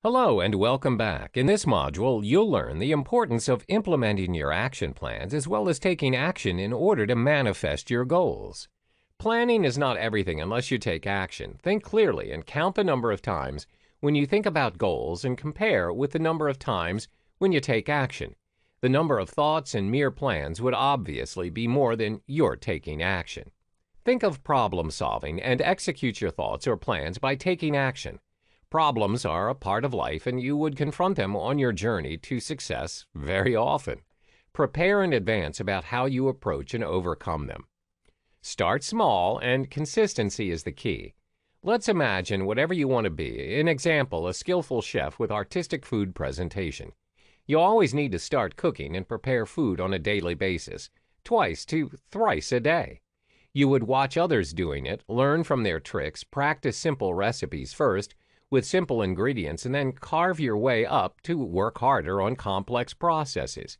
Hello and welcome back. In this module, you'll learn the importance of implementing your action plans as well as taking action in order to manifest your goals. Planning is not everything unless you take action. Think clearly and count the number of times when you think about goals and compare with the number of times when you take action. The number of thoughts and mere plans would obviously be more than you're taking action. Think of problem solving and execute your thoughts or plans by taking action. Problems are a part of life, and you would confront them on your journey to success very often. Prepare in advance about how you approach and overcome them. Start small, and consistency is the key. Let's imagine whatever you want to be. An example, a skillful chef with artistic food presentation. You always need to start cooking and prepare food on a daily basis, twice to thrice a day. You would watch others doing it, learn from their tricks, practice simple recipes first, with simple ingredients, and then carve your way up to work harder on complex processes.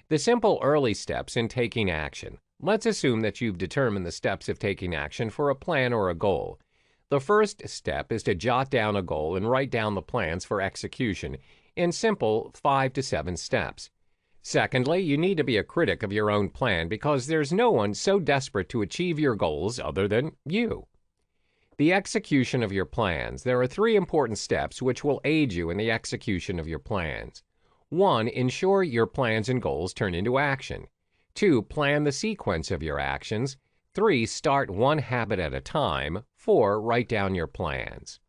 The simple early steps in taking action. Let's assume that you've determined the steps of taking action for a plan or a goal. The first step is to jot down a goal and write down the plans for execution in simple 5 to 7 steps. Secondly, you need to be a critic of your own plan because there's no one so desperate to achieve your goals other than you. The execution of your plans. There are 3 important steps which will aid you in the execution of your plans. 1. Ensure your plans and goals turn into action. 2. Plan the sequence of your actions. 3. Start one habit at a time. 4. Write down your plans.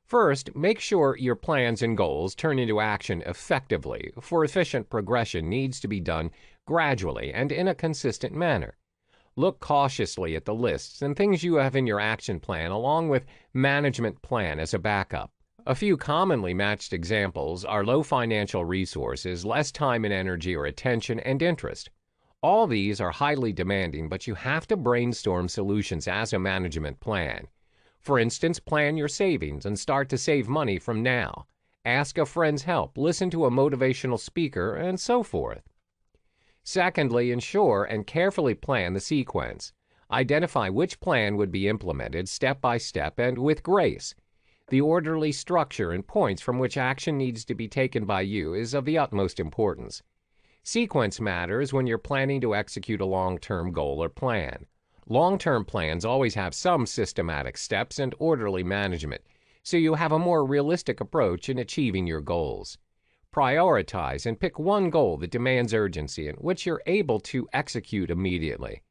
First, make sure your plans and goals turn into action effectively, for efficient progression needs to be done gradually and in a consistent manner. Look cautiously at the lists and things you have in your action plan along with management plan as a backup. A few commonly matched examples are low financial resources, less time and energy or attention, and interest. All these are highly demanding, but you have to brainstorm solutions as a management plan. For instance, plan your savings and start to save money from now. Ask a friend's help, listen to a motivational speaker, and so forth. Secondly, ensure and carefully plan the sequence. Identify which plan would be implemented step by step and with grace. The orderly structure and points from which action needs to be taken by you is of the utmost importance. Sequence matters when you're planning to execute a long-term goal or plan. Long-term plans always have some systematic steps and orderly management, so you have a more realistic approach in achieving your goals. Prioritize and pick one goal that demands urgency and which you're able to execute immediately.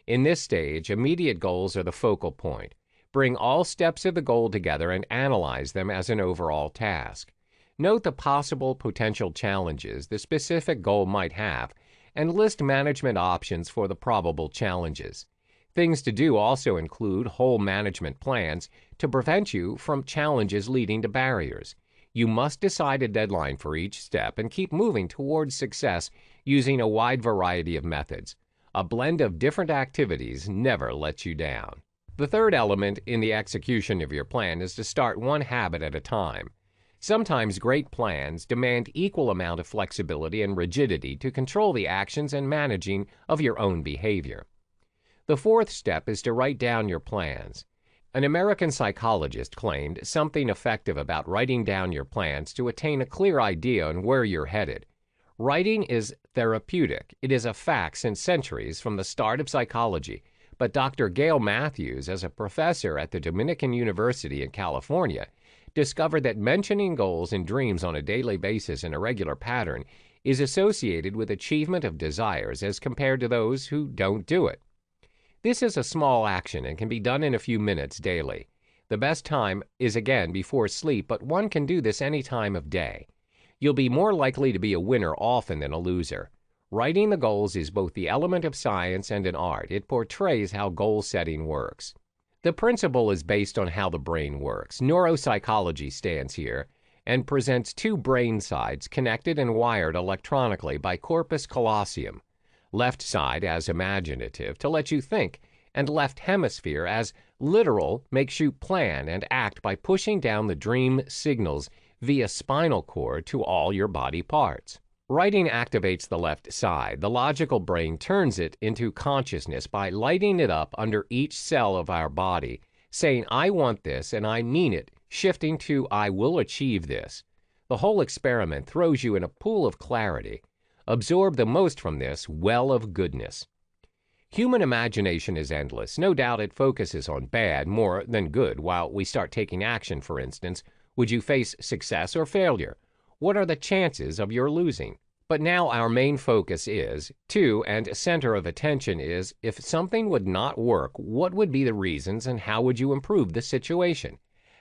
In this stage, immediate goals are the focal point. Bring all steps of the goal together and analyze them as an overall task. Note the possible potential challenges the specific goal might have and list management options for the probable challenges. Things to do also include whole management plans to prevent you from challenges leading to barriers. You must decide a deadline for each step and keep moving towards success using a wide variety of methods. A blend of different activities never lets you down. The third element in the execution of your plan is to start one habit at a time. Sometimes great plans demand equal amount of flexibility and rigidity to control the actions and managing of your own behavior. The fourth step is to write down your plans. An American psychologist claimed something effective about writing down your plans to attain a clear idea on where you're headed. Writing is therapeutic. It is a fact since centuries from the start of psychology. But Dr. Gail Matthews, as a professor at the Dominican University in California, discovered that mentioning goals and dreams on a daily basis in a regular pattern is associated with achievement of desires as compared to those who don't do it. This is a small action and can be done in a few minutes daily. The best time is again before sleep, but one can do this any time of day. You'll be more likely to be a winner often than a loser. Writing the goals is both the element of science and an art. It portrays how goal setting works. The principle is based on how the brain works. Neuropsychology stands here and presents 2 brain sides connected and wired electronically by corpus callosum. Left side as imaginative to let you think, and left hemisphere as literal makes you plan and act by pushing down the dream signals via spinal cord to all your body parts. Writing activates the left side. The logical brain turns it into consciousness by lighting it up under each cell of our body, saying, "I want this and I mean it," shifting to "I will achieve this." The whole experiment throws you in a pool of clarity. Absorb the most from this well of goodness. Human imagination is endless. No doubt it focuses on bad more than good. While we start taking action, for instance, would you face success or failure? What are the chances of your losing? But now our main focus is, and center of attention is, if something would not work, what would be the reasons and how would you improve the situation?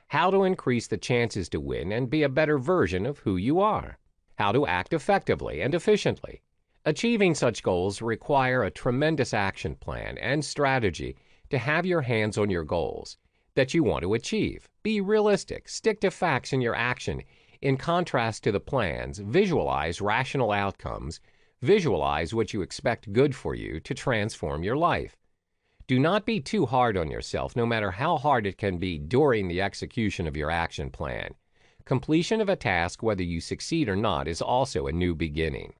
How to increase the chances to win and be a better version of who you are? How to act effectively and efficiently? Achieving such goals require a tremendous action plan and strategy to have your hands on your goals that you want to achieve. Be realistic, stick to facts in your action. In contrast to the plans, visualize rational outcomes, visualize what you expect good for you to transform your life. Do not be too hard on yourself, no matter how hard it can be during the execution of your action plan. Completion of a task, whether you succeed or not, is also a new beginning.